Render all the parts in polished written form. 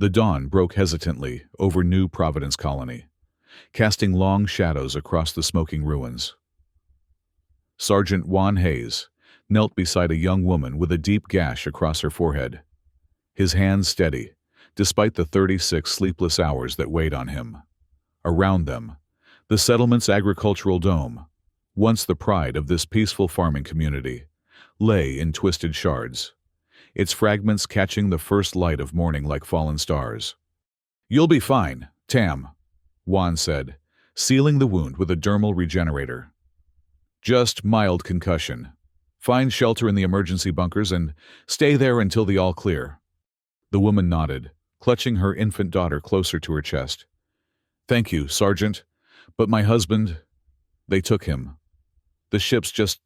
The dawn broke hesitantly over New Providence Colony, casting long shadows across the smoking ruins. Sergeant Juan Hayes knelt beside a young woman with a deep gash across her forehead, his hands steady, despite the 36 sleepless hours that weighed on him. Around them, the settlement's agricultural dome, once the pride of this peaceful farming community, lay in twisted shards, its fragments catching the first light of morning like fallen stars. "You'll be fine, Tam," Juan said, sealing the wound with a dermal regenerator. "Just mild concussion. Find shelter in the emergency bunkers and stay there until the all clear." The woman nodded, clutching her infant daughter closer to her chest. "Thank you, Sergeant, but my husband, they took him. The ship's just—"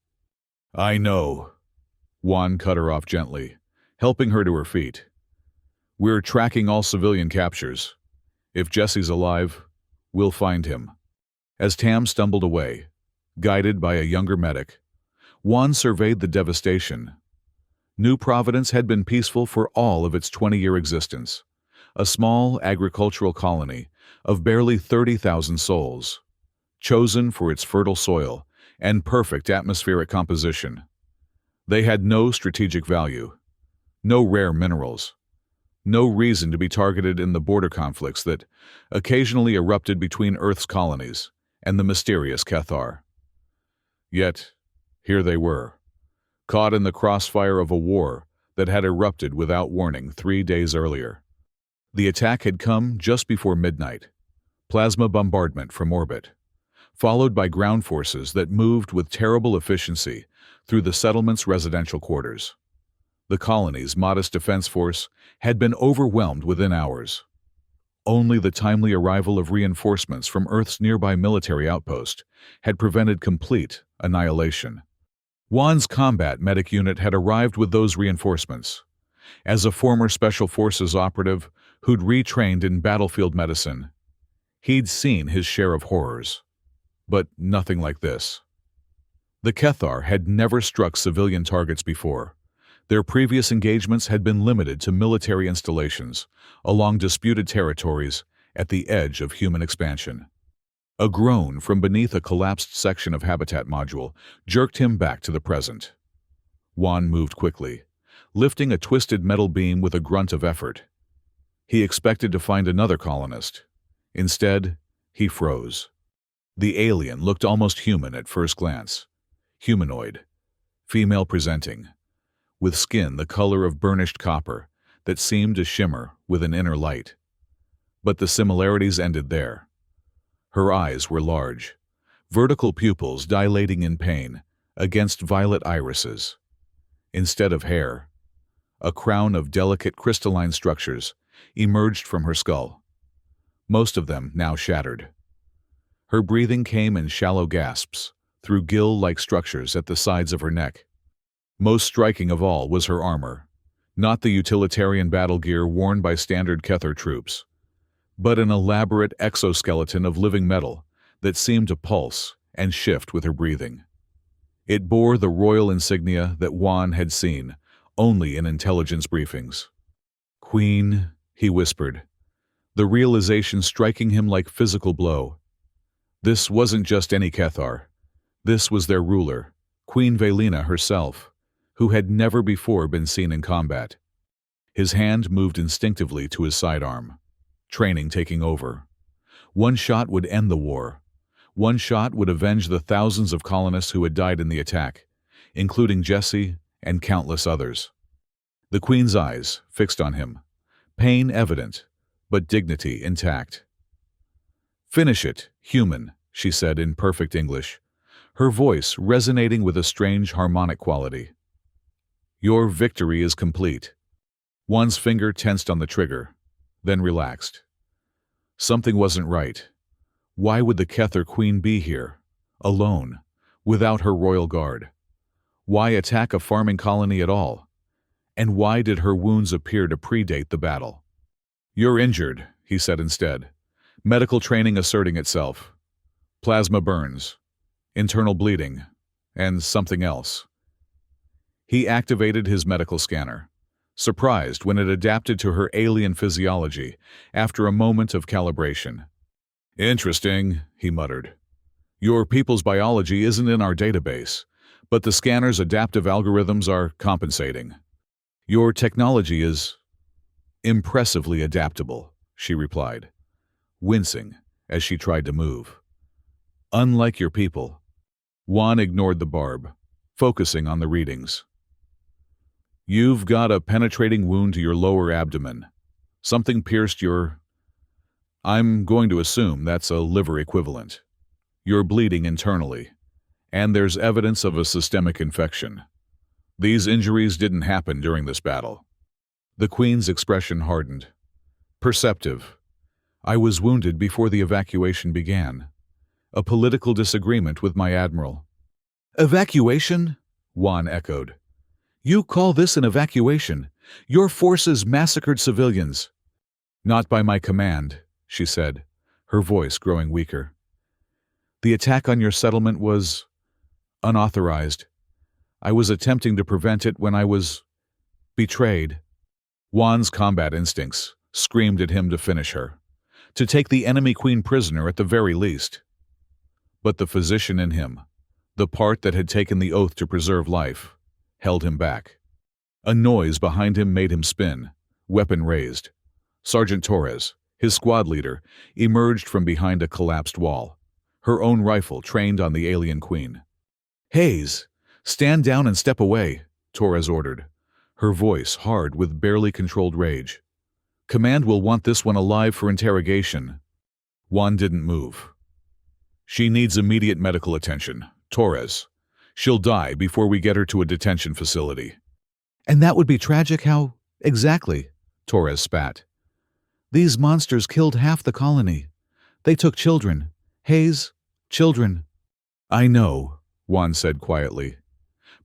"I know." Juan cut her off gently, helping her to her feet. "We're tracking all civilian captures. If Jesse's alive, we'll find him." As Tam stumbled away, guided by a younger medic, Juan surveyed the devastation. New Providence had been peaceful for all of its 20-year existence, a small agricultural colony of barely 30,000 souls, chosen for its fertile soil and perfect atmospheric composition. They had no strategic value, no rare minerals, no reason to be targeted in the border conflicts that occasionally erupted between Earth's colonies and the mysterious Cathar. Yet, here they were, caught in the crossfire of a war that had erupted without warning 3 days earlier. The attack had come just before midnight, plasma bombardment from orbit, followed by ground forces that moved with terrible efficiency through the settlement's residential quarters. The colony's modest defense force had been overwhelmed within hours. Only the timely arrival of reinforcements from Earth's nearby military outpost had prevented complete annihilation. Juan's combat medic unit had arrived with those reinforcements. As a former Special Forces operative who'd retrained in battlefield medicine, he'd seen his share of horrors. But nothing like this. The Cathar had never struck civilian targets before. Their previous engagements had been limited to military installations along disputed territories at the edge of human expansion. A groan from beneath a collapsed section of habitat module jerked him back to the present. Juan moved quickly, lifting a twisted metal beam with a grunt of effort. He expected to find another colonist. Instead, he froze. The alien looked almost human at first glance. Humanoid, female-presenting, with skin the color of burnished copper that seemed to shimmer with an inner light. But the similarities ended there. Her eyes were large, vertical pupils dilating in pain against violet irises. Instead of hair, a crown of delicate crystalline structures emerged from her skull, most of them now shattered. Her breathing came in shallow gasps through gill-like structures at the sides of her neck. Most striking of all was her armor, not the utilitarian battle gear worn by standard Cathar troops, but an elaborate exoskeleton of living metal that seemed to pulse and shift with her breathing. It bore the royal insignia that Juan had seen only in intelligence briefings. "Queen," he whispered, the realization striking him like physical blow. This wasn't just any Cathar. This was their ruler, Queen Velina herself, who had never before been seen in combat. His hand moved instinctively to his sidearm, training taking over. One shot would end the war. One shot would avenge the thousands of colonists who had died in the attack, including Jesse and countless others. The Queen's eyes fixed on him, pain evident, but dignity intact. "Finish it, human," she said in perfect English, her voice resonating with a strange harmonic quality. "Your victory is complete." Juan's finger tensed on the trigger, then relaxed. Something wasn't right. Why would the Cathar Queen be here, alone, without her royal guard? Why attack a farming colony at all? And why did her wounds appear to predate the battle? "You're injured," he said instead, medical training asserting itself. "Plasma burns, internal bleeding, and something else." He activated his medical scanner, surprised when it adapted to her alien physiology after a moment of calibration. "Interesting," he muttered. "Your people's biology isn't in our database, but the scanner's adaptive algorithms are compensating. Your technology is impressively adaptable," she replied, wincing as she tried to move. "Unlike your people." Juan ignored the barb, focusing on the readings. "You've got a penetrating wound to your lower abdomen. Something pierced your... I'm going to assume that's a liver equivalent. You're bleeding internally, and there's evidence of a systemic infection. These injuries didn't happen during this battle." The Queen's expression hardened. "Perceptive. I was wounded before the evacuation began. A political disagreement with my admiral." "Evacuation?" Juan echoed. "You call this an evacuation? Your forces massacred civilians." "Not by my command," she said, her voice growing weaker. "The attack on your settlement was unauthorized. I was attempting to prevent it when I was betrayed." Juan's combat instincts screamed at him to finish her, to take the enemy queen prisoner at the very least. But the physician in him, the part that had taken the oath to preserve life, held him back. A noise behind him made him spin, weapon raised. Sergeant Torres, his squad leader, emerged from behind a collapsed wall, her own rifle trained on the alien queen. "Hayes, stand down and step away," Torres ordered, her voice hard with barely controlled rage. "Command will want this one alive for interrogation." Juan didn't move. "She needs immediate medical attention. Torres. She'll die before we get her to a detention facility." "And that would be tragic, how exactly?" Torres spat. "These monsters killed half the colony. They took children. Hayes, children." "I know," Juan said quietly.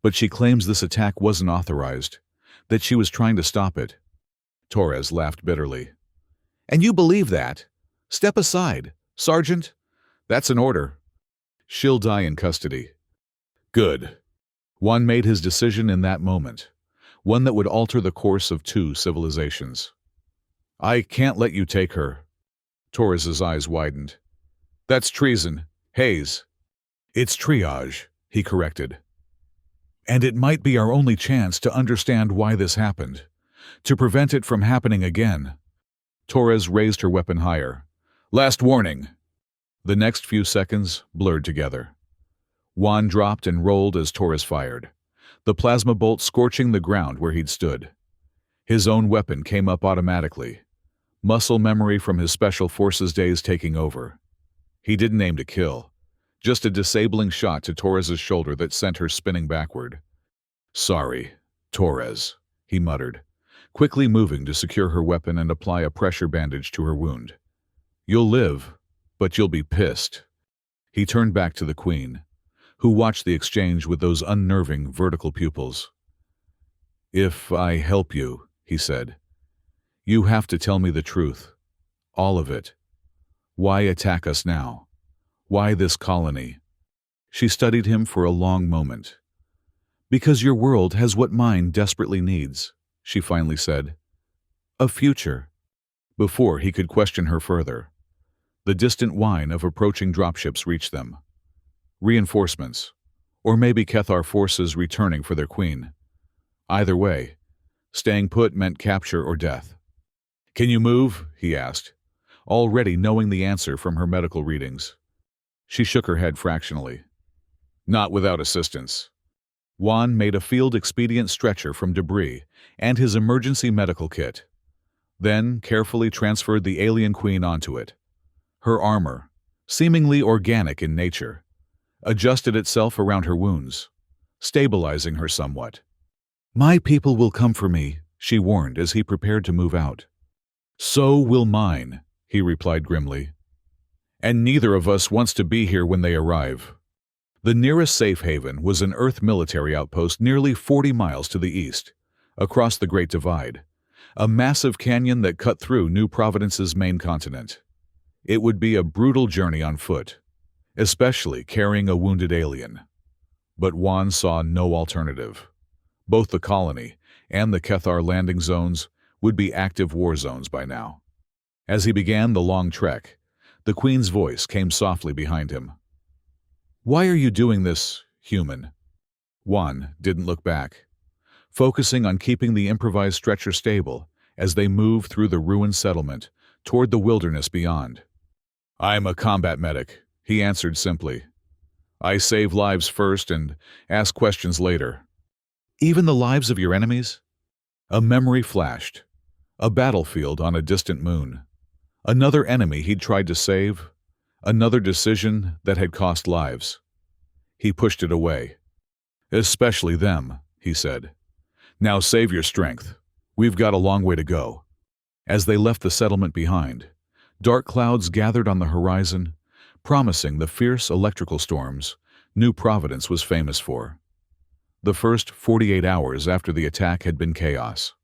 "But she claims this attack wasn't authorized, that she was trying to stop it." Torres laughed bitterly. "And you believe that? Step aside, Sergeant. That's an order." "She'll die in custody." "Good." Juan made his decision in that moment, one that would alter the course of two civilizations. "I can't let you take her." Torres's eyes widened. "That's treason, Hayes." "It's triage," he corrected. "And it might be our only chance to understand why this happened, to prevent it from happening again." Torres raised her weapon higher. "Last warning." The next few seconds blurred together. Juan dropped and rolled as Torres fired, the plasma bolt scorching the ground where he'd stood. His own weapon came up automatically, muscle memory from his Special Forces days taking over. He didn't aim to kill, just a disabling shot to Torres's shoulder that sent her spinning backward. "Sorry, Torres," he muttered, quickly moving to secure her weapon and apply a pressure bandage to her wound. "You'll live, but you'll be pissed." He turned back to the Queen, who watched the exchange with those unnerving vertical pupils. "If I help you," he said, "you have to tell me the truth. All of it. Why attack us now? Why this colony?" She studied him for a long moment. "Because your world has what mine desperately needs," she finally said. "A future." Before he could question her further, the distant whine of approaching dropships reached them. Reinforcements, or maybe Kethar forces returning for their queen. Either way, staying put meant capture or death. "Can you move?" he asked, already knowing the answer from her medical readings. She shook her head fractionally. "Not without assistance." Juan made a field-expedient stretcher from debris and his emergency medical kit, then carefully transferred the alien queen onto it. Her armor, seemingly organic in nature, adjusted itself around her wounds, stabilizing her somewhat. "My people will come for me," she warned as he prepared to move out. "So will mine," he replied grimly. "And neither of us wants to be here when they arrive." The nearest safe haven was an Earth military outpost nearly 40 miles to the east, across the Great Divide, a massive canyon that cut through New Providence's main continent. It would be a brutal journey on foot, especially carrying a wounded alien. But Juan saw no alternative. Both the colony and the Kethar landing zones would be active war zones by now. As he began the long trek, the Queen's voice came softly behind him. "Why are you doing this, human?" Juan didn't look back, focusing on keeping the improvised stretcher stable as they moved through the ruined settlement toward the wilderness beyond. "I'm a combat medic," he answered simply. "I save lives first and ask questions later." "Even the lives of your enemies?" A memory flashed. A battlefield on a distant moon. Another enemy he'd tried to save. Another decision that had cost lives. He pushed it away. "Especially them," he said. "Now save your strength. We've got a long way to go." As they left the settlement behind, dark clouds gathered on the horizon, promising the fierce electrical storms New Providence was famous for. The first 48 hours after the attack had been chaos.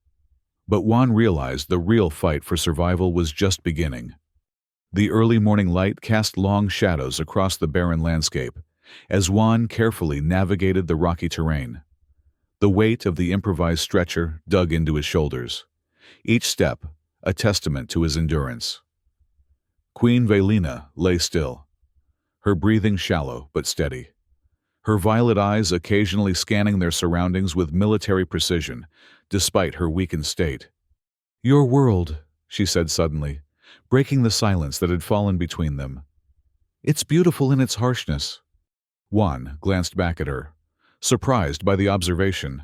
But Juan realized the real fight for survival was just beginning. The early morning light cast long shadows across the barren landscape as Juan carefully navigated the rocky terrain. The weight of the improvised stretcher dug into his shoulders, each step a testament to his endurance. Queen Velina lay still, her breathing shallow but steady, her violet eyes occasionally scanning their surroundings with military precision, despite her weakened state. "Your world," she said suddenly, breaking the silence that had fallen between them. "It's beautiful in its harshness." Juan glanced back at her, surprised by the observation.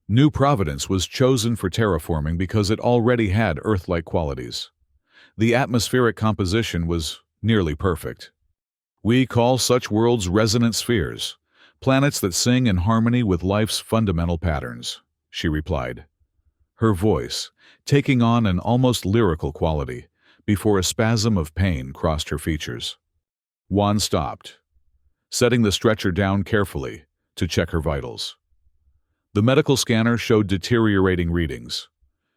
New Providence was chosen for terraforming because it already had Earth-like qualities. The atmospheric composition was nearly perfect. "We call such worlds resonant spheres, planets that sing in harmony with life's fundamental patterns," she replied, her voice taking on an almost lyrical quality before a spasm of pain crossed her features. Juan stopped, setting the stretcher down carefully to check her vitals. The medical scanner showed deteriorating readings.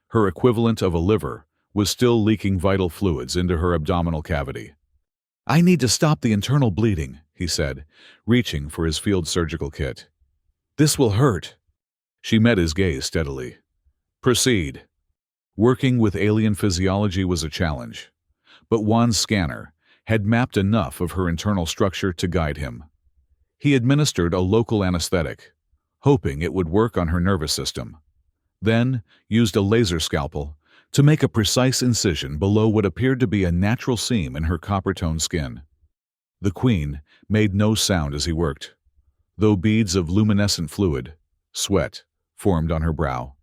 Her equivalent of a liver was still leaking vital fluids into her abdominal cavity. "I need to stop the internal bleeding," he said, reaching for his field surgical kit. "This will hurt." She met his gaze steadily. "Proceed." Working with alien physiology was a challenge, but Juan's scanner had mapped enough of her internal structure to guide him. He administered a local anesthetic, hoping it would work on her nervous system, then used a laser scalpel to make a precise incision below what appeared to be a natural seam in her copper-toned skin. The Queen made no sound as he worked, though beads of luminescent fluid, sweat, formed on her brow.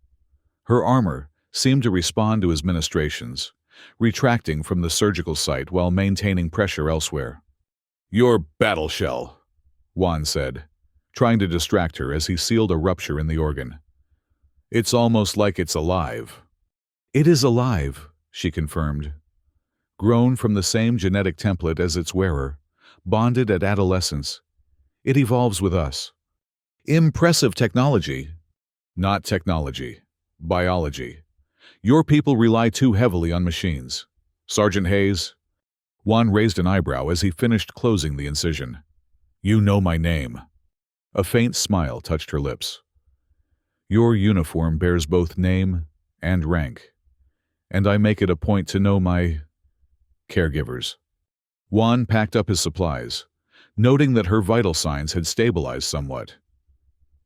Her armor seemed to respond to his ministrations, retracting from the surgical site while maintaining pressure elsewhere. "Your battle shell," Juan said, trying to distract her as he sealed a rupture in the organ. "It's almost like it's alive." "It is alive," she confirmed. "Grown from the same genetic template as its wearer, bonded at adolescence. It evolves with us." "Impressive technology." "Not technology. Biology. Your people rely too heavily on machines. Sergeant Hayes." Juan raised an eyebrow as he finished closing the incision. "You know my name." A faint smile touched her lips. "Your uniform bears both name and rank, and I make it a point to know my caregivers." Juan packed up his supplies, noting that her vital signs had stabilized somewhat.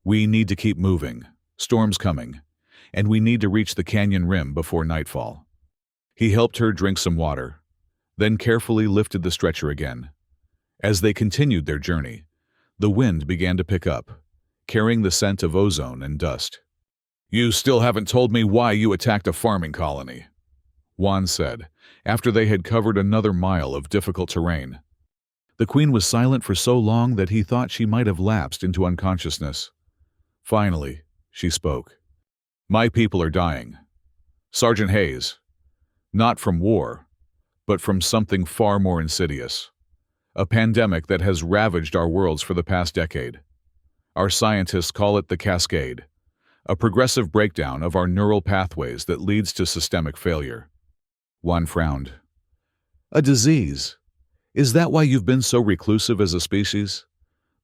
"We need to keep moving. Storm's coming, and we need to reach the canyon rim before nightfall." He helped her drink some water, then carefully lifted the stretcher again. As they continued their journey, the wind began to pick up, carrying the scent of ozone and dust. "You still haven't told me why you attacked a farming colony," Juan said, after they had covered another mile of difficult terrain. The Queen was silent for so long that he thought she might have lapsed into unconsciousness. Finally, she spoke. "My people are dying. Sergeant Hayes. Not from war, but from something far more insidious. A pandemic that has ravaged our worlds for the past decade. Our scientists call it the cascade, a progressive breakdown of our neural pathways that leads to systemic failure." Juan frowned. "A disease? Is that why you've been so reclusive as a species?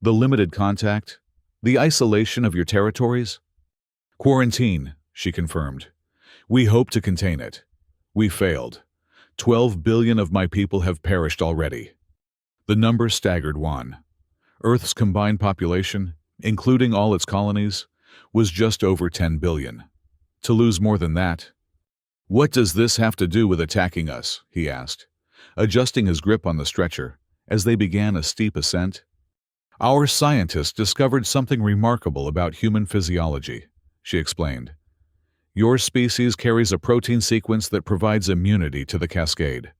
The limited contact? The isolation of your territories?" Quarantine, she confirmed. We hope to contain it. We failed. 12 billion of my people have perished already. The number staggered Juan. Earth's combined population, including all its colonies, was just over 10 billion. To lose more than that? What does this have to do with attacking us? He asked, adjusting his grip on the stretcher as they began a steep ascent. Our scientists discovered something remarkable about human physiology, she explained. Your species carries a protein sequence that provides immunity to the cascade.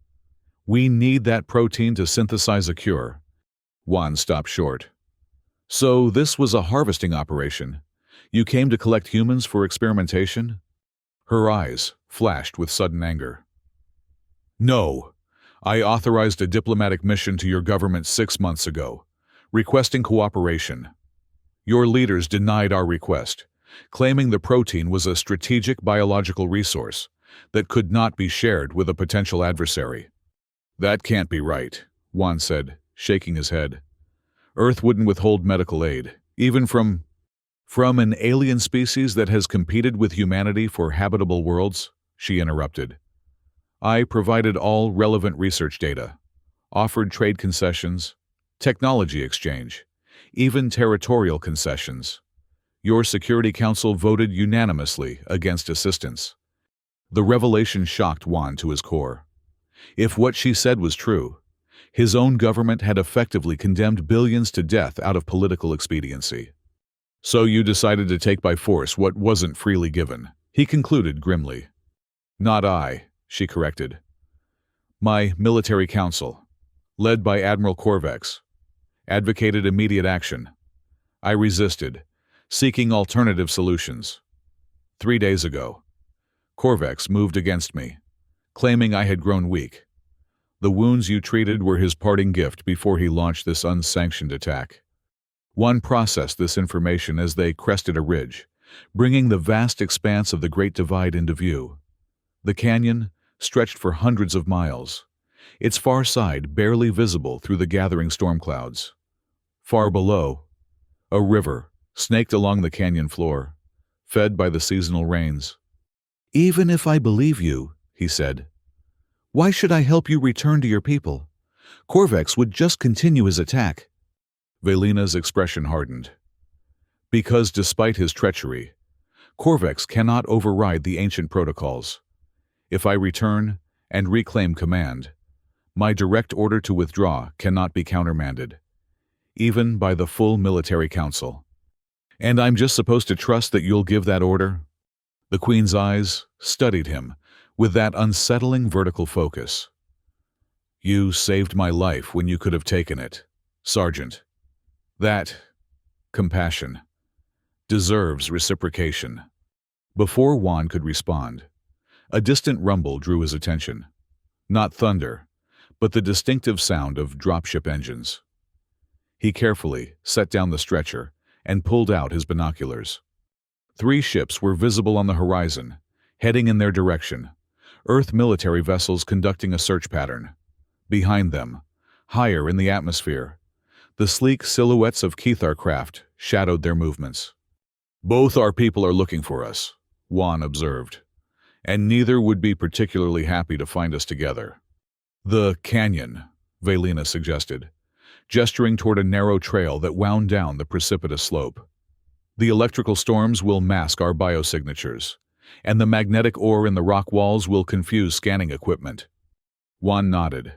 We need that protein to synthesize a cure. Juan stopped short. So this was a harvesting operation. You came to collect humans for experimentation? Her eyes flashed with sudden anger. No, I authorized a diplomatic mission to your government 6 months ago, requesting cooperation. Your leaders denied our request, claiming the protein was a strategic biological resource that could not be shared with a potential adversary. That can't be right, Juan said, shaking his head. Earth wouldn't withhold medical aid, even from an alien species that has competed with humanity for habitable worlds, she interrupted. I provided all relevant research data, offered trade concessions, technology exchange, even territorial concessions. Your Security Council voted unanimously against assistance. The revelation shocked Juan to his core. If what she said was true, his own government had effectively condemned billions to death out of political expediency. So you decided to take by force what wasn't freely given, he concluded grimly. Not I, she corrected. My military council, led by Admiral Corvex, advocated immediate action. I resisted, seeking alternative solutions. 3 days ago, Corvex moved against me, claiming I had grown weak. The wounds you treated were his parting gift before he launched this unsanctioned attack. One processed this information as they crested a ridge, bringing the vast expanse of the Great Divide into view. The canyon stretched for hundreds of miles, its far side barely visible through the gathering storm clouds. Far below, a river snaked along the canyon floor, fed by the seasonal rains. Even if I believe you, he said, why should I help you return to your people? Corvex would just continue his attack. Velina's expression hardened. Because despite his treachery, Corvex cannot override the ancient protocols. If I return and reclaim command, my direct order to withdraw cannot be countermanded, even by the full military council. And I'm just supposed to trust that you'll give that order? The Queen's eyes studied him with that unsettling vertical focus. You saved my life when you could have taken it, Sergeant. That compassion deserves reciprocation. Before Juan could respond, a distant rumble drew his attention. Not thunder, but the distinctive sound of dropship engines. He carefully set down the stretcher and pulled out his binoculars. 3 ships were visible on the horizon, heading in their direction, Earth military vessels conducting a search pattern. Behind them, higher in the atmosphere, the sleek silhouettes of Kethar craft shadowed their movements. Both our people are looking for us, Juan observed, and neither would be particularly happy to find us together. The canyon, Velina suggested, gesturing toward a narrow trail that wound down the precipitous slope. The electrical storms will mask our biosignatures, and the magnetic ore in the rock walls will confuse scanning equipment. Juan nodded,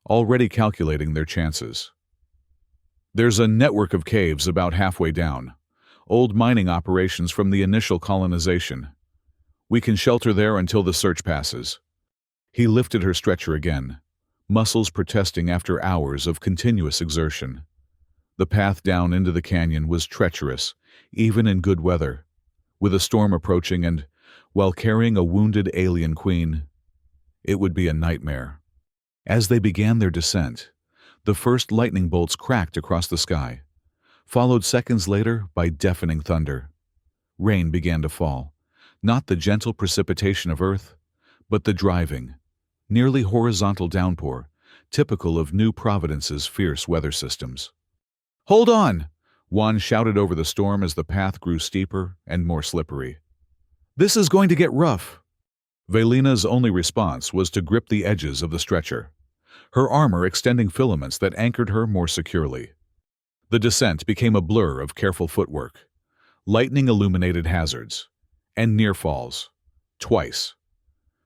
already calculating their chances. There's a network of caves about halfway down, old mining operations from the initial colonization. We can shelter there until the search passes. He lifted her stretcher again, muscles protesting after hours of continuous exertion. The path down into the canyon was treacherous, even in good weather, with a storm approaching and, while carrying a wounded alien queen, it would be a nightmare. As they began their descent, the first lightning bolts cracked across the sky, followed seconds later by deafening thunder. Rain began to fall, not the gentle precipitation of Earth, but the driving, nearly horizontal downpour, typical of New Providence's fierce weather systems. "Hold on!" Juan shouted over the storm as the path grew steeper and more slippery. This is going to get rough. Velina's only response was to grip the edges of the stretcher, her armor extending filaments that anchored her more securely. The descent became a blur of careful footwork, lightning-illuminated hazards, and near falls. Twice.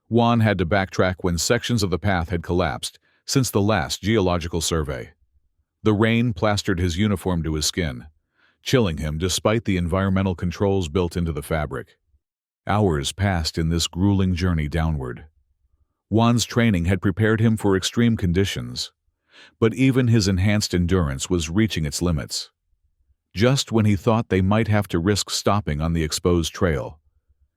Juan had to backtrack when sections of the path had collapsed since the last geological survey. The rain plastered his uniform to his skin, chilling him despite the environmental controls built into the fabric. Hours passed in this grueling journey downward. Juan's training had prepared him for extreme conditions, but even his enhanced endurance was reaching its limits. Just when he thought they might have to risk stopping on the exposed trail,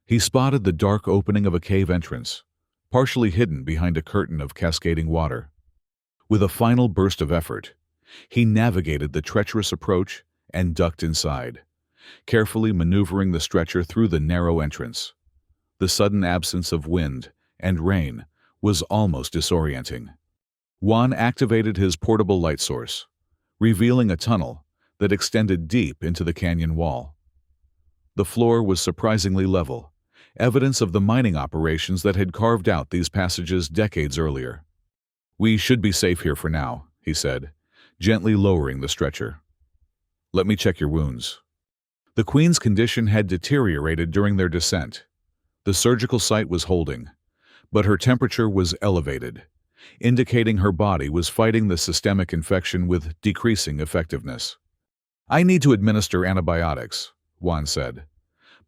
he spotted the dark opening of a cave entrance, partially hidden behind a curtain of cascading water. With a final burst of effort, he navigated the treacherous approach and ducked inside, carefully maneuvering the stretcher through the narrow entrance. The sudden absence of wind and rain was almost disorienting. Juan activated his portable light source, revealing a tunnel that extended deep into the canyon wall. The floor was surprisingly level, evidence of the mining operations that had carved out these passages decades earlier. "We should be safe here for now," he said, gently lowering the stretcher. "Let me check your wounds." The Queen's condition had deteriorated during their descent. The surgical site was holding, but her temperature was elevated, indicating her body was fighting the systemic infection with decreasing effectiveness. "I need to administer antibiotics," Juan said,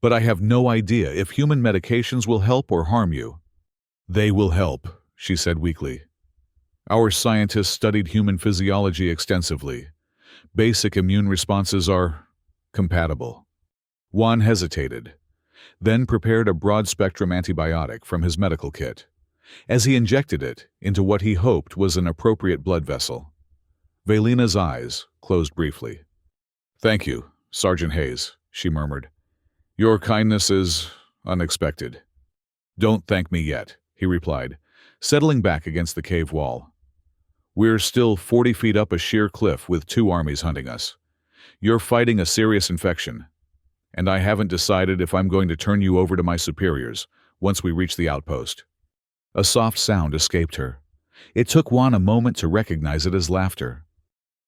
"but I have no idea if human medications will help or harm you." "They will help," she said weakly. "Our scientists studied human physiology extensively. Basic immune responses are compatible." Juan hesitated, then prepared a broad-spectrum antibiotic from his medical kit, as he injected it into what he hoped was an appropriate blood vessel. Velina's eyes closed briefly. "Thank you, Sergeant Hayes," she murmured. "Your kindness is unexpected." "Don't thank me yet," he replied, settling back against the cave wall. "We're still 40 feet up a sheer cliff with 2 armies hunting us. You're fighting a serious infection, and I haven't decided if I'm going to turn you over to my superiors once we reach the outpost." A soft sound escaped her. It took Juan a moment to recognize it as laughter.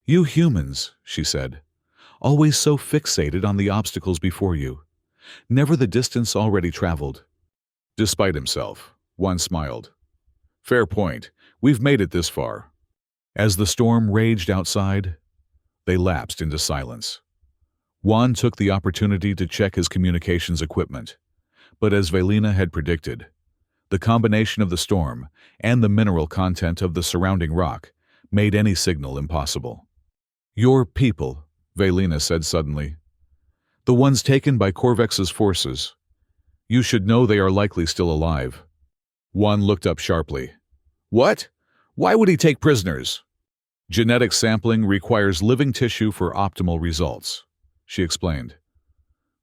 "You humans," she said, "always so fixated on the obstacles before you, never the distance already traveled." Despite himself, Juan smiled. "Fair point. We've made it this far." As the storm raged outside, they lapsed into silence. Juan took the opportunity to check his communications equipment, but as Velina had predicted, the combination of the storm and the mineral content of the surrounding rock made any signal impossible. "Your people," Velina said suddenly. "The ones taken by Corvex's forces. You should know they are likely still alive." Juan looked up sharply. "What? Why would he take prisoners?" "Genetic sampling requires living tissue for optimal results," she explained.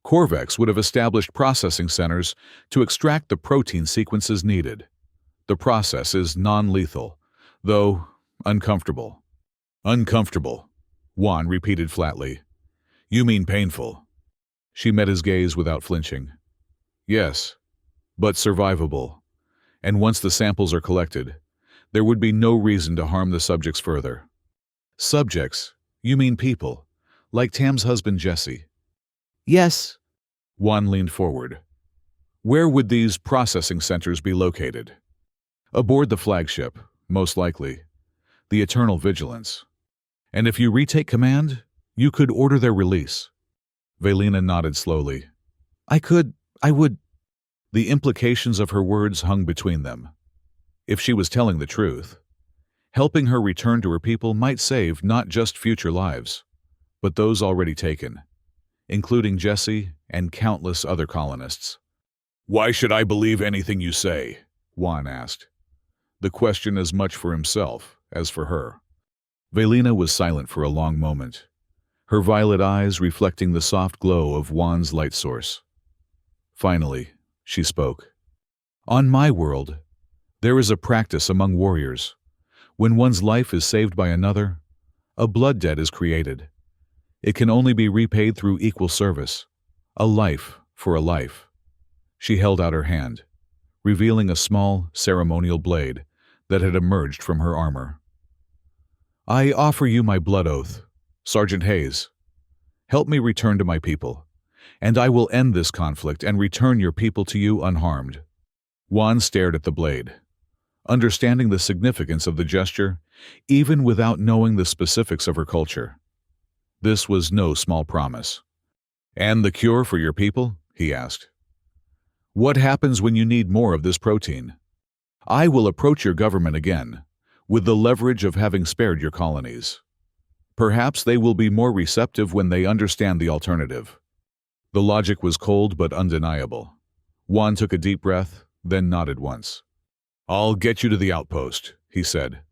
"Corvex would have established processing centers to extract the protein sequences needed. The process is non-lethal, though uncomfortable." "Uncomfortable," Juan repeated flatly. "You mean painful?" She met his gaze without flinching. "Yes, but survivable. And once the samples are collected, there would be no reason to harm the subjects further." "Subjects? You mean people, like Tam's husband Jesse?" "Yes." Juan leaned forward. "Where would these processing centers be located?" "Aboard the flagship, most likely. The Eternal Vigilance. And if you retake command, you could order their release." Velina nodded slowly. I would." The implications of her words hung between them. If she was telling the truth, helping her return to her people might save not just future lives, but those already taken, including Jesse and countless other colonists. "Why should I believe anything you say?" Juan asked, the question as much for himself as for her. Velina was silent for a long moment, her violet eyes reflecting the soft glow of Juan's light source. Finally, she spoke. "On my world, there is a practice among warriors. When one's life is saved by another, a blood debt is created. It can only be repaid through equal service, a life for a life. She held out her hand, revealing a small, ceremonial blade that had emerged from her armor. "I offer you my blood oath, Sergeant Hayes. Help me return to my people, and I will end this conflict and return your people to you unharmed." Juan stared at the blade, understanding the significance of the gesture, even without knowing the specifics of her culture. This was no small promise. "And the cure for your people?" he asked. "What happens when you need more of this protein?" "I will approach your government again, with the leverage of having spared your colonies. Perhaps they will be more receptive when they understand the alternative." The logic was cold but undeniable. Juan took a deep breath, then nodded once. "I'll get you to the outpost," he said.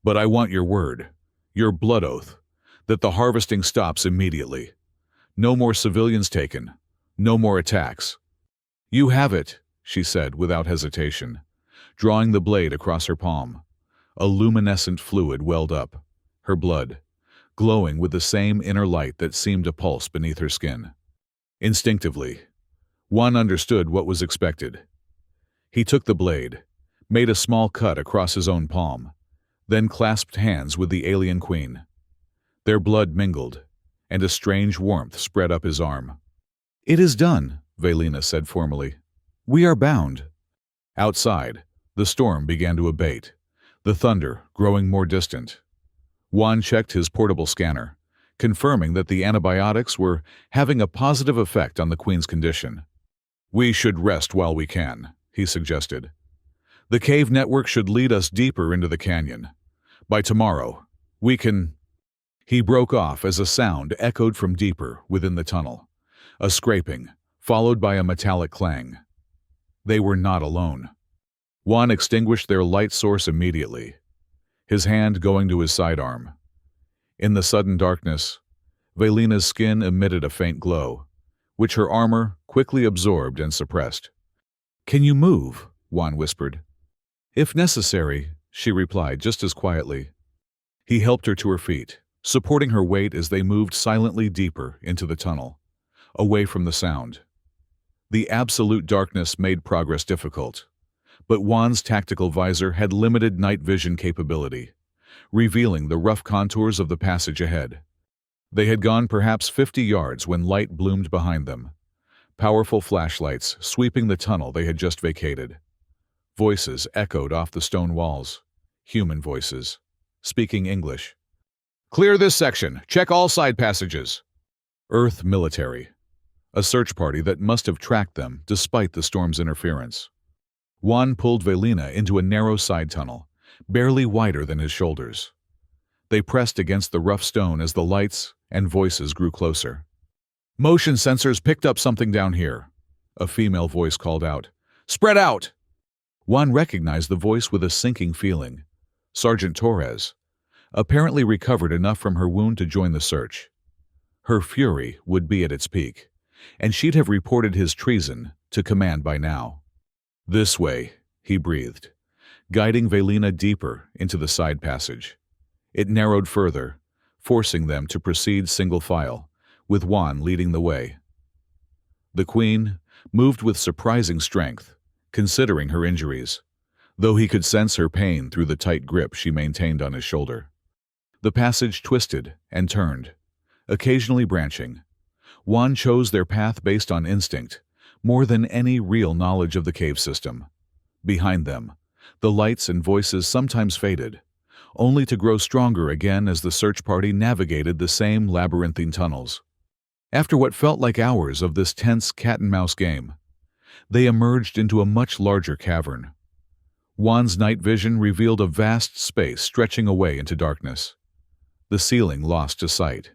"But I want your word, your blood oath, that the harvesting stops immediately. No more civilians taken, no more attacks." "You have it," she said without hesitation, drawing the blade across her palm. A luminescent fluid welled up, her blood, glowing with the same inner light that seemed to pulse beneath her skin. Instinctively, Juan understood what was expected. He took the blade, made a small cut across his own palm, then clasped hands with the alien queen. Their blood mingled, and a strange warmth spread up his arm. "It is done," Velina said formally. "We are bound." Outside, the storm began to abate, the thunder growing more distant. Juan checked his portable scanner, confirming that the antibiotics were having a positive effect on the queen's condition. "We should rest while we can," he suggested. "The cave network should lead us deeper into the canyon. By tomorrow, we can—" He broke off as a sound echoed from deeper within the tunnel, a scraping, followed by a metallic clang. They were not alone. Juan extinguished their light source immediately, his hand going to his sidearm. In the sudden darkness, Velina's skin emitted a faint glow, which her armor quickly absorbed and suppressed. "Can you move?" Juan whispered. "If necessary," she replied just as quietly. He helped her to her feet, supporting her weight as they moved silently deeper into the tunnel, away from the sound. The absolute darkness made progress difficult, but Juan's tactical visor had limited night vision capability, revealing the rough contours of the passage ahead. They had gone perhaps 50 yards when light bloomed behind them, powerful flashlights sweeping the tunnel they had just vacated. Voices echoed off the stone walls, human voices, speaking English. "Clear this section. Check all side passages." Earth military, a search party that must have tracked them despite the storm's interference. Juan pulled Velina into a narrow side tunnel, barely wider than his shoulders. They pressed against the rough stone as the lights and voices grew closer. "Motion sensors picked up something down here," a female voice called out. "Spread out!" Juan recognized the voice with a sinking feeling. Sergeant Torres, apparently recovered enough from her wound to join the search. Her fury would be at its peak, and she'd have reported his treason to command by now. "This way," he breathed, guiding Velina deeper into the side passage. It narrowed further, forcing them to proceed single file, with Juan leading the way. The queen moved with surprising strength, considering her injuries, though he could sense her pain through the tight grip she maintained on his shoulder. The passage twisted and turned, occasionally branching. Juan chose their path based on instinct, more than any real knowledge of the cave system. Behind them, the lights and voices sometimes faded, only to grow stronger again as the search party navigated the same labyrinthine tunnels. After what felt like hours of this tense cat-and-mouse game, they emerged into a much larger cavern. Juan's night vision revealed a vast space stretching away into darkness, the ceiling lost to sight.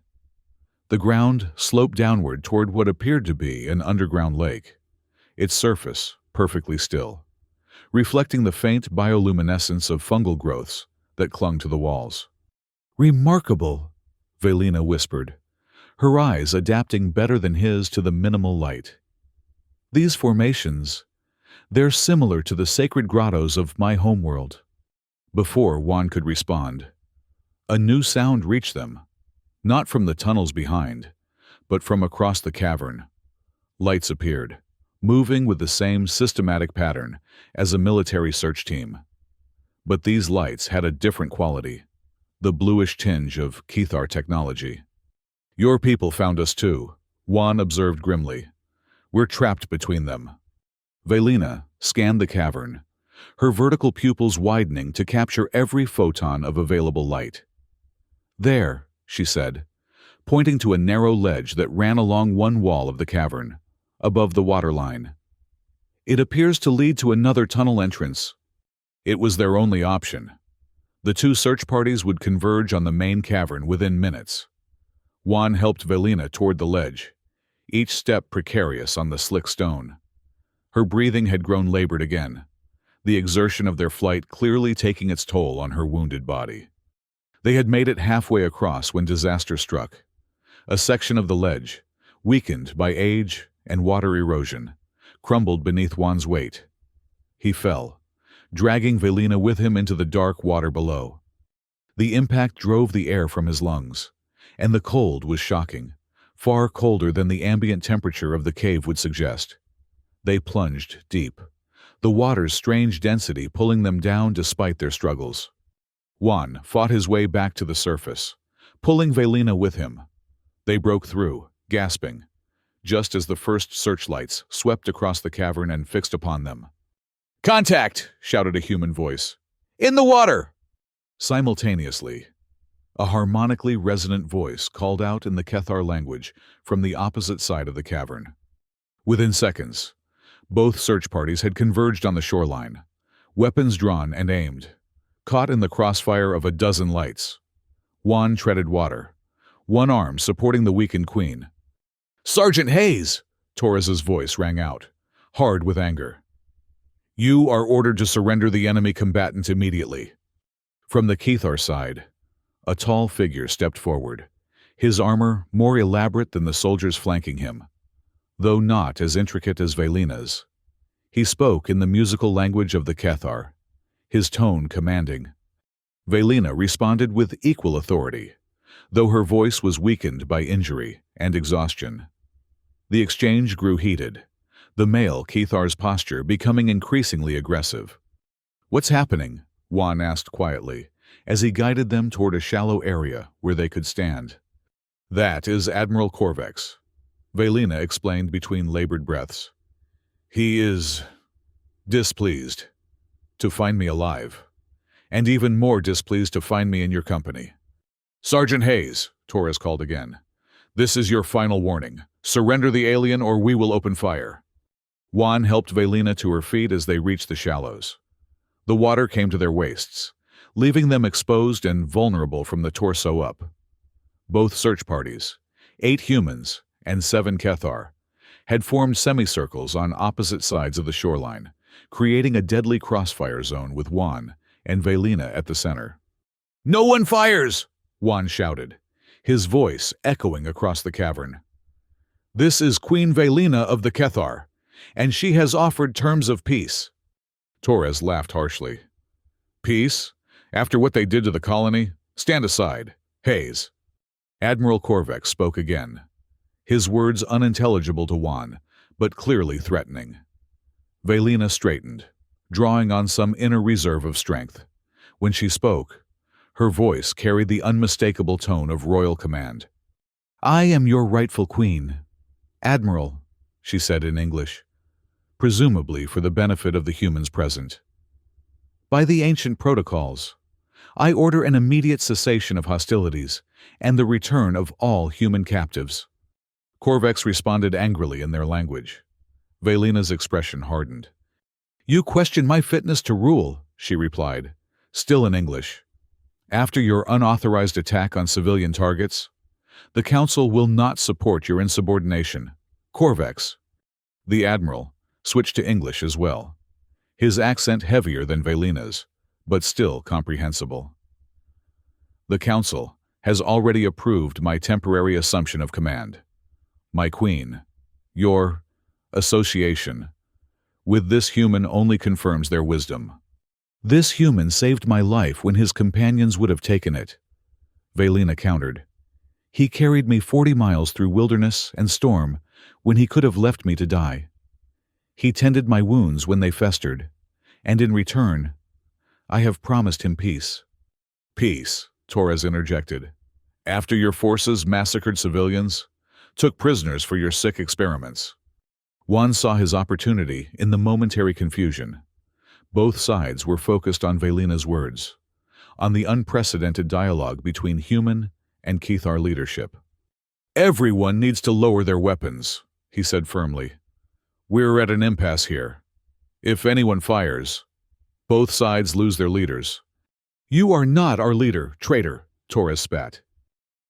The ground sloped downward toward what appeared to be an underground lake, its surface perfectly still, reflecting the faint bioluminescence of fungal growths that clung to the walls. "Remarkable," Velina whispered, her eyes adapting better than his to the minimal light. "These formations, they're similar to the sacred grottos of my homeworld." Before Juan could respond, a new sound reached them, not from the tunnels behind, but from across the cavern. Lights appeared, moving with the same systematic pattern as a military search team. But these lights had a different quality, the bluish tinge of Kethar technology. "Your people found us too," Juan observed grimly. "We're trapped between them." Velina scanned the cavern, her vertical pupils widening to capture every photon of available light. "There," she said, pointing to a narrow ledge that ran along one wall of the cavern, above the waterline. "It appears to lead to another tunnel entrance." It was their only option. The two search parties would converge on the main cavern within minutes. Juan helped Velina toward the ledge, each step precarious on the slick stone. Her breathing had grown labored again, the exertion of their flight clearly taking its toll on her wounded body. They had made it halfway across when disaster struck. A section of the ledge, weakened by age and water erosion, crumbled beneath Juan's weight. He fell, dragging Velina with him into the dark water below. The impact drove the air from his lungs, and the cold was shocking, far colder than the ambient temperature of the cave would suggest. They plunged deep, the water's strange density pulling them down despite their struggles. Juan fought his way back to the surface, pulling Velina with him. They broke through, gasping, just as the first searchlights swept across the cavern and fixed upon them. "Contact!" shouted a human voice. "In the water!" Simultaneously, a harmonically resonant voice called out in the Kethar language from the opposite side of the cavern. Within seconds, both search parties had converged on the shoreline, weapons drawn and aimed, caught in the crossfire of a dozen lights. Juan treaded water, one arm supporting the weakened queen. "Sergeant Hayes!" Torres's voice rang out, hard with anger. "You are ordered to surrender the enemy combatant immediately." From the Kethar side, a tall figure stepped forward, his armor more elaborate than the soldiers flanking him, though not as intricate as Velina's. He spoke in the musical language of the Kethar, his tone commanding. Velina responded with equal authority, though her voice was weakened by injury and exhaustion. The exchange grew heated, the male Kethar's posture becoming increasingly aggressive. "What's happening?" Juan asked quietly, as he guided them toward a shallow area where they could stand. "That is Admiral Corvex," Velina explained between labored breaths. "He is displeased to find me alive, and even more displeased to find me in your company." "Sergeant Hayes," Torres called again, "this is your final warning. Surrender the alien or we will open fire." Juan helped Velina to her feet as they reached the shallows. The water came to their waists, leaving them exposed and vulnerable from the torso up. Both search parties, 8 humans and 7 Kethar, had formed semicircles on opposite sides of the shoreline, creating a deadly crossfire zone with Juan and Velina at the center. "No one fires!" Juan shouted, his voice echoing across the cavern. "This is Queen Velina of the Kethar, and she has offered terms of peace." Torres laughed harshly. "Peace? After what they did to the colony? Stand aside. Hayes." Admiral Corvex spoke again, his words unintelligible to Juan, but clearly threatening. Velina straightened, drawing on some inner reserve of strength. When she spoke, her voice carried the unmistakable tone of royal command. "I am your rightful queen. Admiral," she said in English, presumably for the benefit of the humans present. "By the ancient protocols, I order an immediate cessation of hostilities and the return of all human captives." Corvex responded angrily in their language. Velina's expression hardened. "You question my fitness to rule," she replied, still in English. "After your unauthorized attack on civilian targets, the Council will not support your insubordination. Corvex." The Admiral switched to English as well, his accent heavier than Velina's, but still comprehensible. "The Council has already approved my temporary assumption of command. My queen, your association with this human only confirms their wisdom. This human saved my life when his companions would have taken it," Velina countered. "He carried me 40 miles through wilderness and storm when he could have left me to die. He tended my wounds when they festered, and in return, I have promised him peace." "Peace," Torres interjected. "After your forces massacred civilians, took prisoners for your sick experiments." Juan saw his opportunity in the momentary confusion. Both sides were focused on Velina's words, on the unprecedented dialogue between human and Cathar leadership. "Everyone needs to lower their weapons," he said firmly. "We're at an impasse here. If anyone fires, both sides lose their leaders." "You are not our leader, traitor," Torres spat.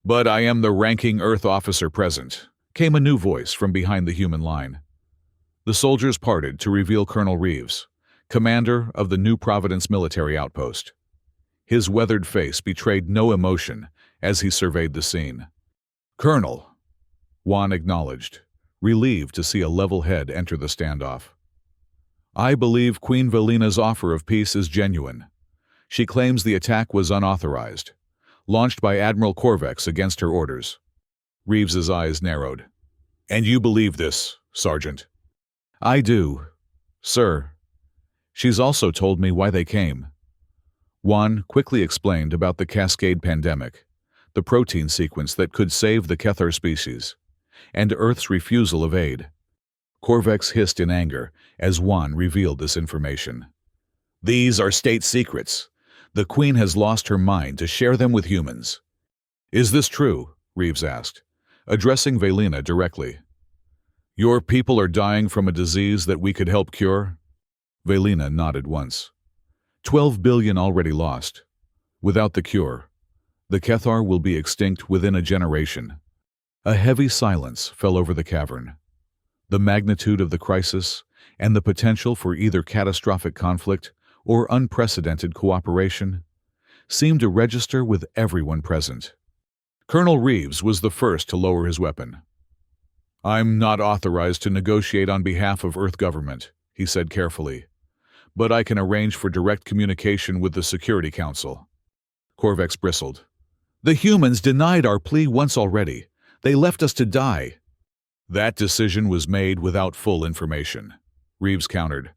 "But I am the ranking Earth officer present," came a new voice from behind the human line. The soldiers parted to reveal Colonel Reeves, commander of the New Providence military outpost. His weathered face betrayed no emotion as he surveyed the scene. "Colonel," Juan acknowledged, relieved to see a level head enter the standoff. "I believe Queen Velina's offer of peace is genuine. She claims the attack was unauthorized, launched by Admiral Corvex against her orders." Reeves's eyes narrowed. "And you believe this, Sergeant?" "I do, sir. She's also told me why they came." Juan quickly explained about the Cascade pandemic, the protein sequence that could save the Cathar species, and Earth's refusal of aid. Corvex hissed in anger as Juan revealed this information. "These are state secrets. The Queen has lost her mind to share them with humans." "Is this true?" Reeves asked, addressing Velina directly. "Your people are dying from a disease that we could help cure?" Velina nodded once. 12 billion already lost. Without the cure, the Cathar will be extinct within a generation." A heavy silence fell over the cavern. The magnitude of the crisis and the potential for either catastrophic conflict or unprecedented cooperation seemed to register with everyone present. Colonel Reeves was the first to lower his weapon. "I'm not authorized to negotiate on behalf of Earth government," he said carefully, "but I can arrange for direct communication with the Security Council." Corvex bristled. "The humans denied our plea once already. They left us to die." "That decision was made without full information," Reeves countered,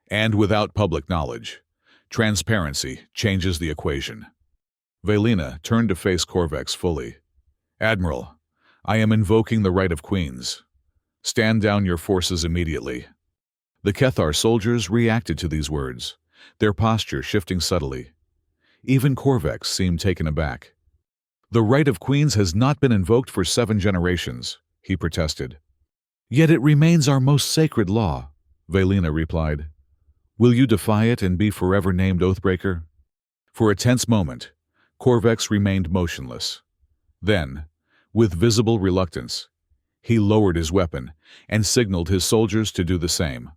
"and without public knowledge. Transparency changes the equation." Velina turned to face Corvex fully. "Admiral, I am invoking the right of queens. Stand down your forces immediately." The Cathar soldiers reacted to these words, their posture shifting subtly. Even Corvex seemed taken aback. "The right of queens has not been invoked for 7 generations, he protested. "Yet it remains our most sacred law," Velina replied. "Will you defy it and be forever named Oathbreaker?" For a tense moment, Corvex remained motionless. Then, with visible reluctance, he lowered his weapon and signaled his soldiers to do the same.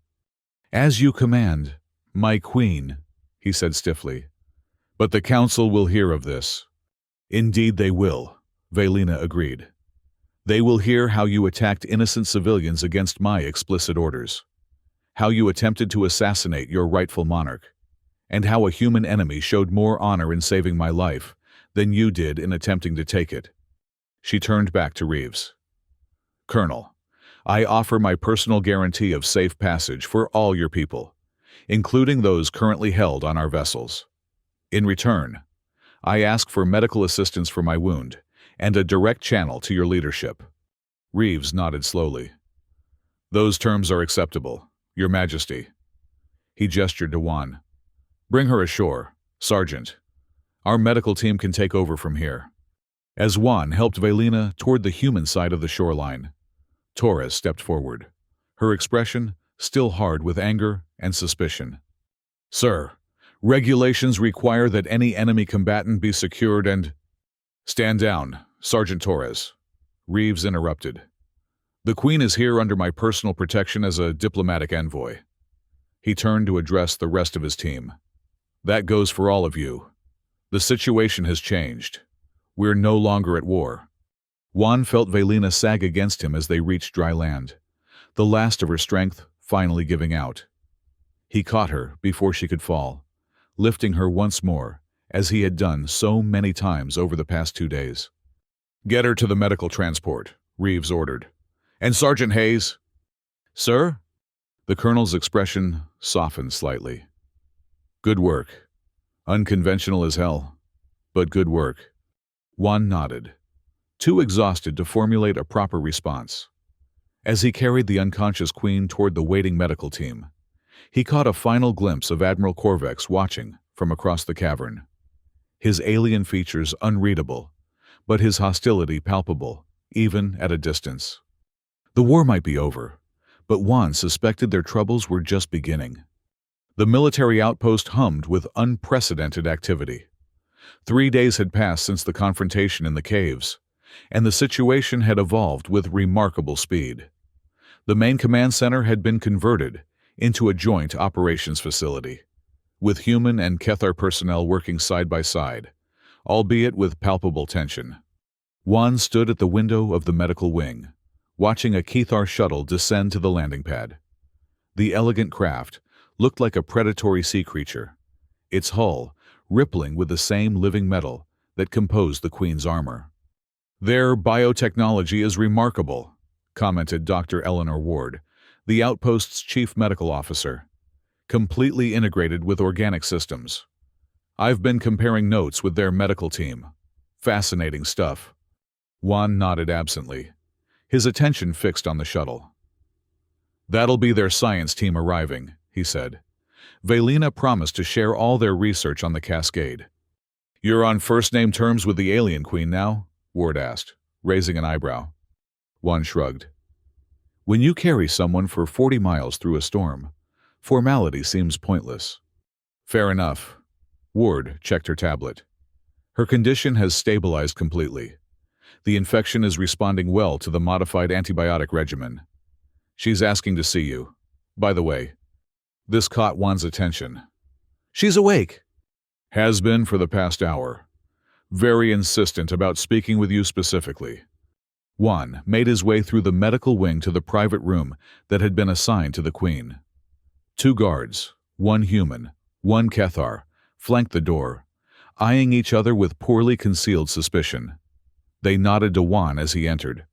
"As you command, my queen," he said stiffly. "But the council will hear of this." "Indeed they will," Velina agreed. "They will hear how you attacked innocent civilians against my explicit orders, how you attempted to assassinate your rightful monarch, and how a human enemy showed more honor in saving my life than you did in attempting to take it." She turned back to Reeves. "Colonel, I offer my personal guarantee of safe passage for all your people, including those currently held on our vessels. In return, I ask for medical assistance for my wound and a direct channel to your leadership." Reeves nodded slowly. "Those terms are acceptable, Your Majesty." He gestured to Juan. "Bring her ashore, Sergeant. Our medical team can take over from here." As Juan helped Velina toward the human side of the shoreline, Torres stepped forward, her expression still hard with anger and suspicion. "Sir, regulations require that any enemy combatant be secured and—" "Stand down, Sergeant Torres," Reeves interrupted. "The Queen is here under my personal protection as a diplomatic envoy." He turned to address the rest of his team. "That goes for all of you. The situation has changed. We're no longer at war." Juan felt Velina sag against him as they reached dry land, the last of her strength finally giving out. He caught her before she could fall, lifting her once more, as he had done so many times over the past 2 days. "Get her to the medical transport," Reeves ordered. "And Sergeant Hayes—" "Sir?" The colonel's expression softened slightly. Good work. Unconventional as hell, but good work. Juan nodded, too exhausted to formulate a proper response. As he carried the unconscious queen toward the waiting medical team, he caught a final glimpse of Admiral Corvex watching from across the cavern. His alien features unreadable, but his hostility palpable, even at a distance. The war might be over, but Juan suspected their troubles were just beginning. The military outpost hummed with unprecedented activity. 3 days had passed since the confrontation in the caves, and the situation had evolved with remarkable speed. The main command center had been converted into a joint operations facility, with human and Kethar personnel working side by side, albeit with palpable tension. Juan stood at the window of the medical wing, watching a Kethar shuttle descend to the landing pad. The elegant craft looked like a predatory sea creature, its hull rippling with the same living metal that composed the Queen's armor. "Their biotechnology is remarkable," commented Dr. Eleanor Ward, the outpost's chief medical officer. "Completely integrated with organic systems. I've been comparing notes with their medical team. Fascinating stuff." Juan nodded absently, his attention fixed on the shuttle. "That'll be their science team arriving," he said. "Velina promised to share all their research on the Cascade." "You're on first-name terms with the alien queen now?" Ward asked, raising an eyebrow. Juan shrugged. "When you carry someone for 40 miles through a storm, formality seems pointless." "Fair enough." Ward checked her tablet. "Her condition has stabilized completely. The infection is responding well to the modified antibiotic regimen. She's asking to see you. By the way," this caught Juan's attention. "She's awake." "Has been for the past hour. Very insistent about speaking with you specifically." Juan made his way through the medical wing to the private room that had been assigned to the Queen. 2 guards, 1 human, 1 Kethar, flanked the door, eyeing each other with poorly concealed suspicion. They nodded to Juan as he entered.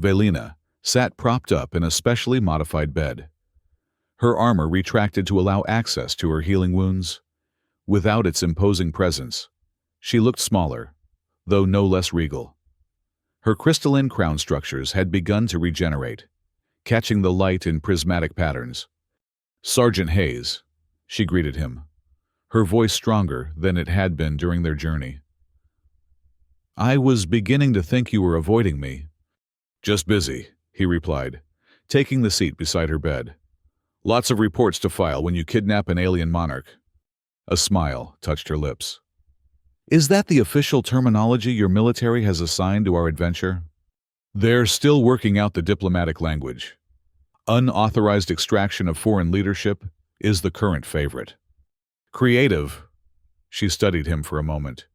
Velina sat propped up in a specially modified bed. Her armor retracted to allow access to her healing wounds. Without its imposing presence, she looked smaller, though no less regal. Her crystalline crown structures had begun to regenerate, catching the light in prismatic patterns. "Sergeant Hayes," she greeted him, her voice stronger than it had been during their journey. "I was beginning to think you were avoiding me." "Just busy," he replied, taking the seat beside her bed. "Lots of reports to file when you kidnap an alien monarch." A smile touched her lips. "Is that the official terminology your military has assigned to our adventure?" "They're still working out the diplomatic language. Unauthorized extraction of foreign leadership is the current favorite." "Creative." She studied him for a moment.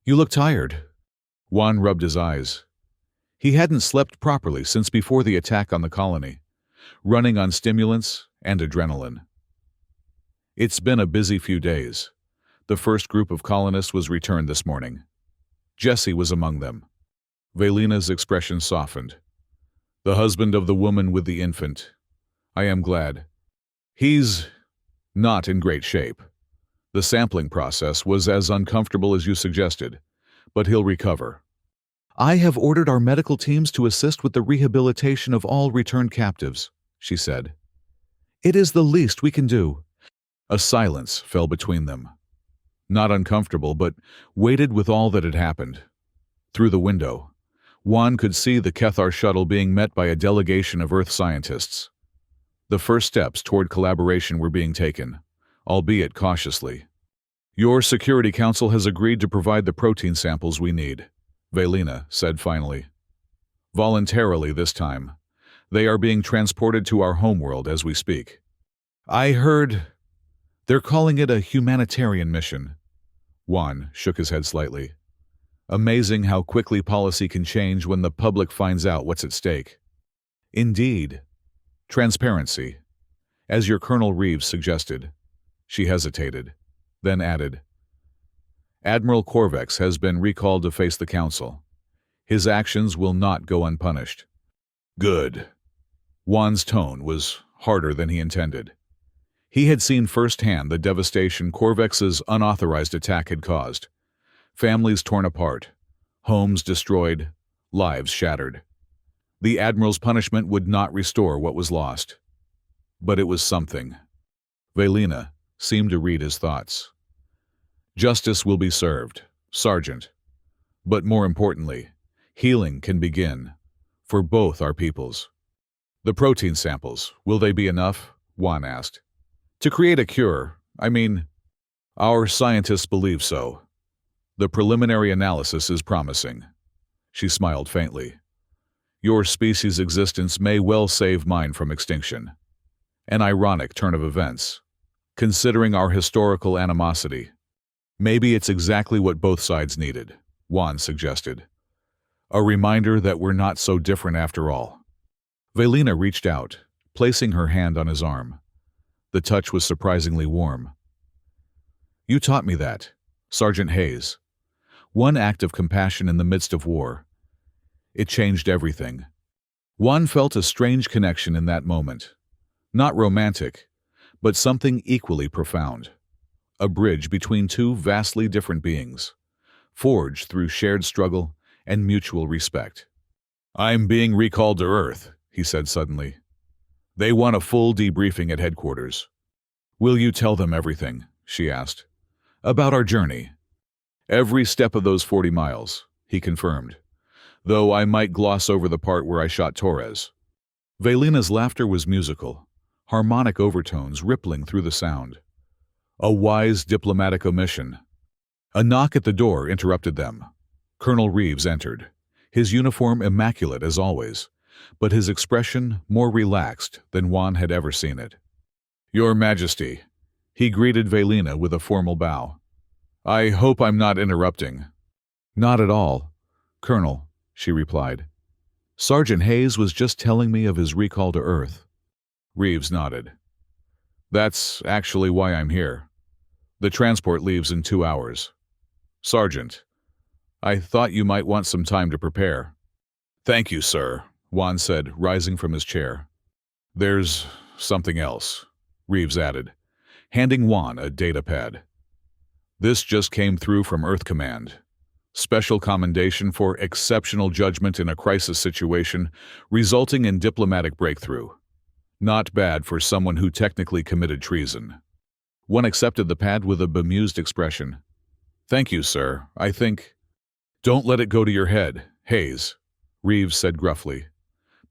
"You look tired." Juan rubbed his eyes. He hadn't slept properly since before the attack on the colony, running on stimulants and adrenaline. "It's been a busy few days. The first group of colonists was returned this morning. Jesse was among them." Velina's expression softened. "The husband of the woman with the infant. I am glad. He's not in great shape. The sampling process was as uncomfortable as you suggested, but he'll recover." "I have ordered our medical teams to assist with the rehabilitation of all returned captives," she said. "It is the least we can do." A silence fell between them. Not uncomfortable, but weighted with all that had happened. Through the window, Juan could see the Kethar shuttle being met by a delegation of Earth scientists. The first steps toward collaboration were being taken, albeit cautiously. "Your Security Council has agreed to provide the protein samples we need," Velina said finally. "Voluntarily this time. They are being transported to our homeworld as we speak." "I heard they're calling it a humanitarian mission." Juan shook his head slightly. "Amazing how quickly policy can change when the public finds out what's at stake." "Indeed. Transparency, as your Colonel Reeves suggested." She hesitated, then added, "Admiral Corvex has been recalled to face the Council. His actions will not go unpunished." "Good." Juan's tone was harder than he intended. He had seen firsthand the devastation Corvex's unauthorized attack had caused. Families torn apart, homes destroyed, lives shattered. The Admiral's punishment would not restore what was lost. But it was something. Velina seemed to read his thoughts. Justice will be served, Sergeant. But more importantly, healing can begin, for both our peoples. The protein samples, will they be enough? Juan asked. To create a cure, our scientists believe so. The preliminary analysis is promising. She smiled faintly. Your species' existence may well save mine from extinction. An ironic turn of events. Considering our historical animosity, maybe it's exactly what both sides needed, Juan suggested. A reminder that we're not so different after all. Velina reached out, placing her hand on his arm. The touch was surprisingly warm. You taught me that, Sergeant Hayes. One act of compassion in the midst of war. It changed everything. Juan felt a strange connection in that moment. Not romantic, but something equally profound. A bridge between two vastly different beings, forged through shared struggle and mutual respect. I'm being recalled to Earth, he said suddenly. They want a full debriefing at headquarters. Will you tell them everything? She asked. About our journey. Every step of those 40 miles, he confirmed, though I might gloss over the part where I shot Torres. Velina's laughter was musical, harmonic overtones rippling through the sound. A wise diplomatic omission. A knock at the door interrupted them. Colonel Reeves entered, his uniform immaculate as always, but his expression more relaxed than Juan had ever seen it. Your Majesty, he greeted Velina with a formal bow. I hope I'm not interrupting. Not at all, Colonel, she replied. Sergeant Hayes was just telling me of his recall to Earth. Reeves nodded. That's actually why I'm here. The transport leaves in 2 hours. Sergeant, I thought you might want some time to prepare. Thank you, sir, Juan said, rising from his chair. There's something else, Reeves added, handing Juan a data pad. This just came through from Earth Command. Special commendation for exceptional judgment in a crisis situation, resulting in diplomatic breakthrough. Not bad for someone who technically committed treason. One accepted the pad with a bemused expression. Thank you, sir. I think... Don't let it go to your head, Hayes, Reeves said gruffly,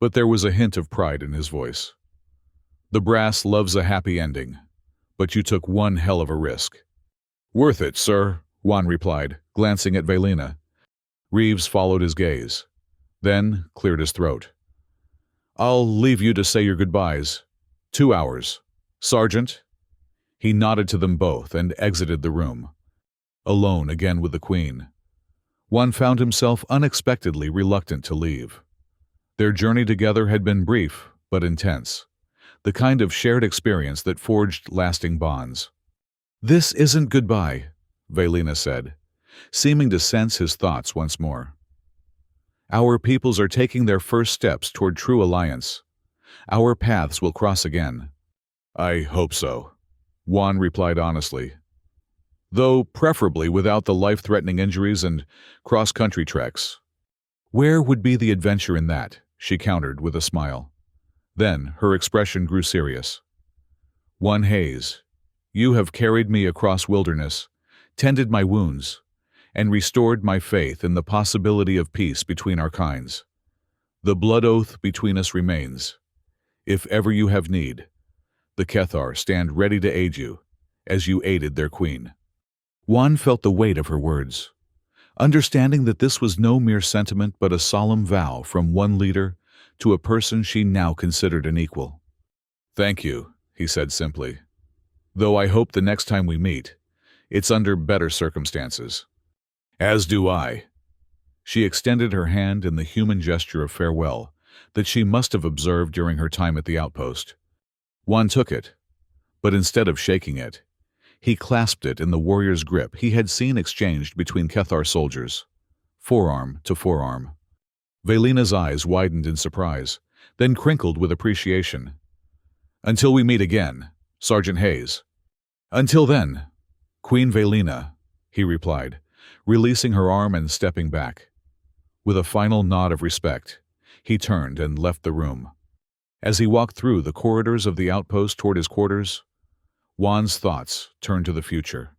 but there was a hint of pride in his voice. The brass loves a happy ending, but you took one hell of a risk. Worth it, sir, Juan replied, glancing at Velina. Reeves followed his gaze, then cleared his throat. I'll leave you to say your goodbyes. 2 hours. Sergeant? He nodded to them both and exited the room. Alone again with the Queen. Juan found himself unexpectedly reluctant to leave. Their journey together had been brief but intense, the kind of shared experience that forged lasting bonds. This isn't goodbye, Velina said, seeming to sense his thoughts once more. Our peoples are taking their first steps toward true alliance. Our paths will cross again. I hope so, Juan replied honestly. Though preferably without the life-threatening injuries and cross-country treks. Where would be the adventure in that? She countered with a smile. Then her expression grew serious. Juan Hayes, you have carried me across wilderness, tended my wounds, and restored my faith in the possibility of peace between our kinds. The blood oath between us remains. If ever you have need, the Kethar stand ready to aid you, as you aided their queen. Juan felt the weight of her words, understanding that this was no mere sentiment but a solemn vow from one leader to a person she now considered an equal. Thank you, he said simply. Though I hope the next time we meet, it's under better circumstances. As do I. She extended her hand in the human gesture of farewell that she must have observed during her time at the outpost. Juan took it, but instead of shaking it, he clasped it in the warrior's grip he had seen exchanged between Kethar soldiers, forearm to forearm. Velina's eyes widened in surprise, then crinkled with appreciation. Until we meet again, Sergeant Hayes. Until then, Queen Velina, he replied, releasing her arm and stepping back. With a final nod of respect, he turned and left the room. As he walked through the corridors of the outpost toward his quarters, Juan's thoughts turned to the future.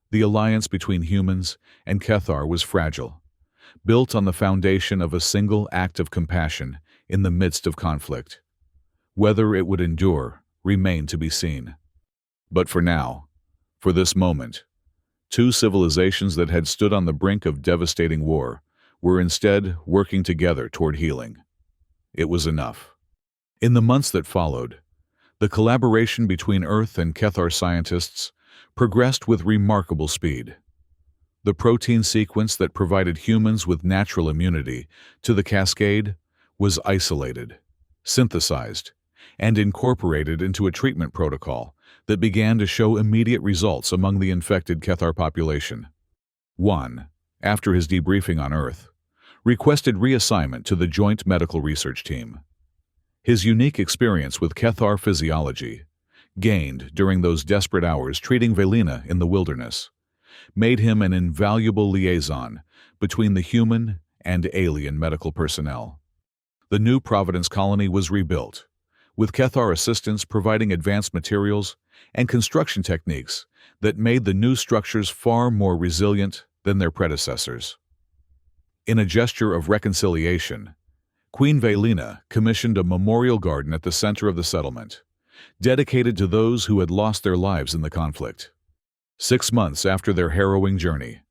The alliance between humans and Kethar was fragile, built on the foundation of a single act of compassion in the midst of conflict. Whether it would endure remained to be seen. But for now, for this moment, two civilizations that had stood on the brink of devastating war were instead working together toward healing. It was enough. In the months that followed, the collaboration between Earth and Kethar scientists progressed with remarkable speed. The protein sequence that provided humans with natural immunity to the cascade was isolated, synthesized, and incorporated into a treatment protocol that began to show immediate results among the infected Kethar population. Juan, after his debriefing on Earth, requested reassignment to the Joint Medical Research Team. His unique experience with Kethar physiology, gained during those desperate hours treating Velina in the wilderness, made him an invaluable liaison between the human and alien medical personnel. The new Providence colony was rebuilt, with Kethar assistants providing advanced materials and construction techniques that made the new structures far more resilient than their predecessors. In a gesture of reconciliation, Queen Velina commissioned a memorial garden at the center of the settlement, dedicated to those who had lost their lives in the conflict. 6 months after their harrowing journey,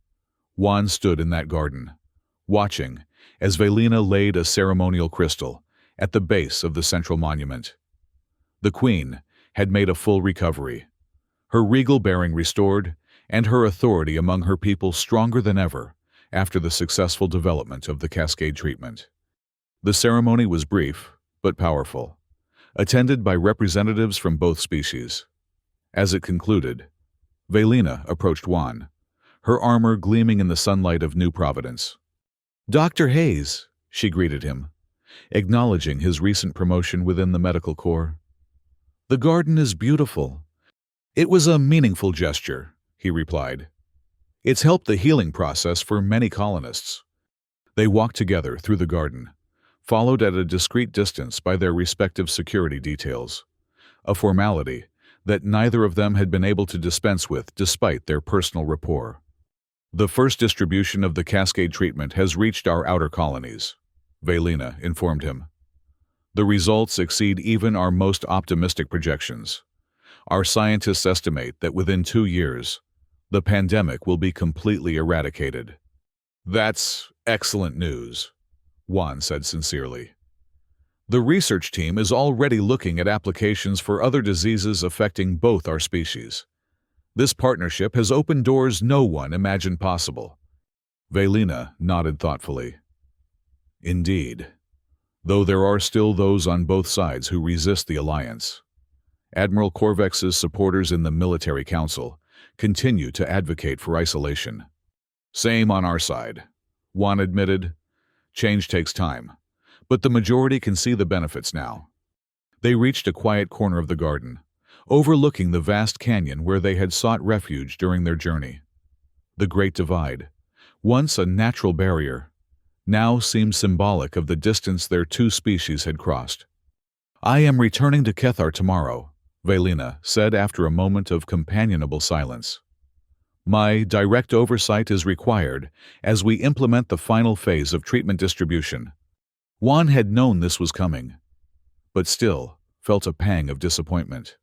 Juan stood in that garden, watching as Velina laid a ceremonial crystal at the base of the central monument. The Queen had made a full recovery, her regal bearing restored, and her authority among her people stronger than ever after the successful development of the cascade treatment. The ceremony was brief, but powerful, attended by representatives from both species. As it concluded, Velina approached Juan, her armor gleaming in the sunlight of New Providence. "Dr. Hayes," she greeted him, acknowledging his recent promotion within the medical corps. "The garden is beautiful." "It was a meaningful gesture," he replied. "It's helped the healing process for many colonists." They walked together through the garden, followed at a discreet distance by their respective security details, a formality that neither of them had been able to dispense with despite their personal rapport. "The first distribution of the cascade treatment has reached our outer colonies," Velina informed him. "The results exceed even our most optimistic projections. Our scientists estimate that within 2 years, the pandemic will be completely eradicated." "That's excellent news," Juan said sincerely. "The research team is already looking at applications for other diseases affecting both our species. This partnership has opened doors no one imagined possible." Velina nodded thoughtfully. "Indeed, though there are still those on both sides who resist the alliance. Admiral Corvex's supporters in the Military Council continue to advocate for isolation." "Same on our side," Juan admitted. "Change takes time, but the majority can see the benefits now." They reached a quiet corner of the garden, overlooking the vast canyon where they had sought refuge during their journey. The Great Divide, once a natural barrier, now seemed symbolic of the distance their two species had crossed. "I am returning to Kethar tomorrow," Velina said after a moment of companionable silence. "My direct oversight is required as we implement the final phase of treatment distribution." Juan had known this was coming, but still felt a pang of disappointment.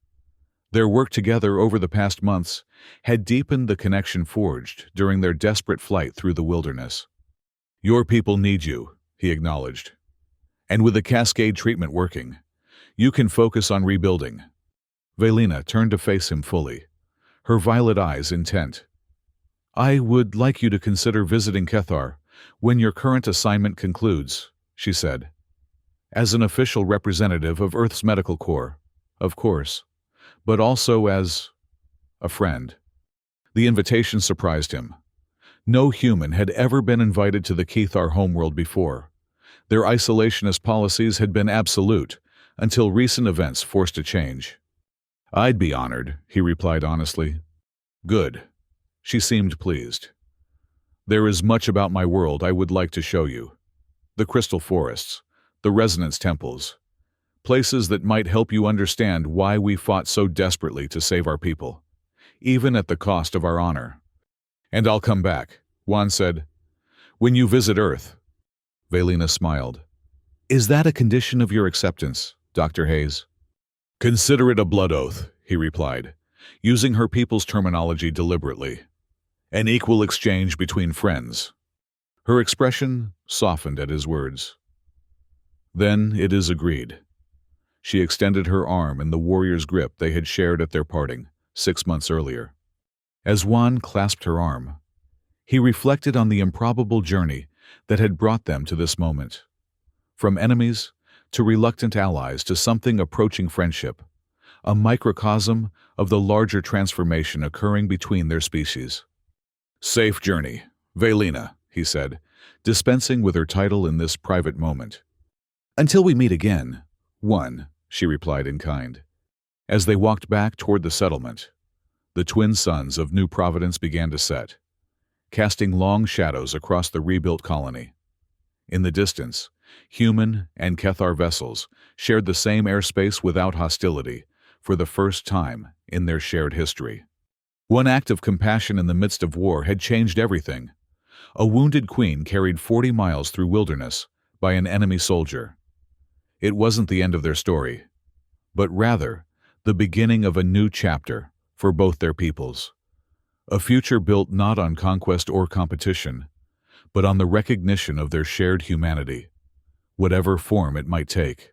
Their work together over the past months had deepened the connection forged during their desperate flight through the wilderness. "Your people need you," he acknowledged. "And with the cascade treatment working, you can focus on rebuilding." Velina turned to face him fully, her violet eyes intent. "I would like you to consider visiting Kethar when your current assignment concludes," she said. "As an official representative of Earth's Medical Corps, of course, but also as a friend." The invitation surprised him. No human had ever been invited to the Kethar homeworld before. Their isolationist policies had been absolute, until recent events forced a change. "I'd be honored," he replied honestly. "Good." She seemed pleased. "There is much about my world I would like to show you. The crystal forests, the resonance temples, places that might help you understand why we fought so desperately to save our people, even at the cost of our honor." "And I'll come back," Juan said. "When you visit Earth." Velina smiled. "Is that a condition of your acceptance, Dr. Hayes?" "Consider it a blood oath," he replied, using her people's terminology deliberately. "An equal exchange between friends." Her expression softened at his words. "Then it is agreed." She extended her arm in the warrior's grip they had shared at their parting 6 months earlier. As Juan clasped her arm, he reflected on the improbable journey that had brought them to this moment. From enemies to reluctant allies to something approaching friendship, a microcosm of the larger transformation occurring between their species. "Safe journey, Velina," he said, dispensing with her title in this private moment. "Until we meet again, Juan," she replied in kind. As they walked back toward the settlement, the twin suns of New Providence began to set, casting long shadows across the rebuilt colony. In the distance, human and Kethar vessels shared the same airspace without hostility for the first time in their shared history. One act of compassion in the midst of war had changed everything. A wounded queen carried 40 miles through wilderness by an enemy soldier. It wasn't the end of their story, but rather the beginning of a new chapter for both their peoples. A future built not on conquest or competition, but on the recognition of their shared humanity, whatever form it might take.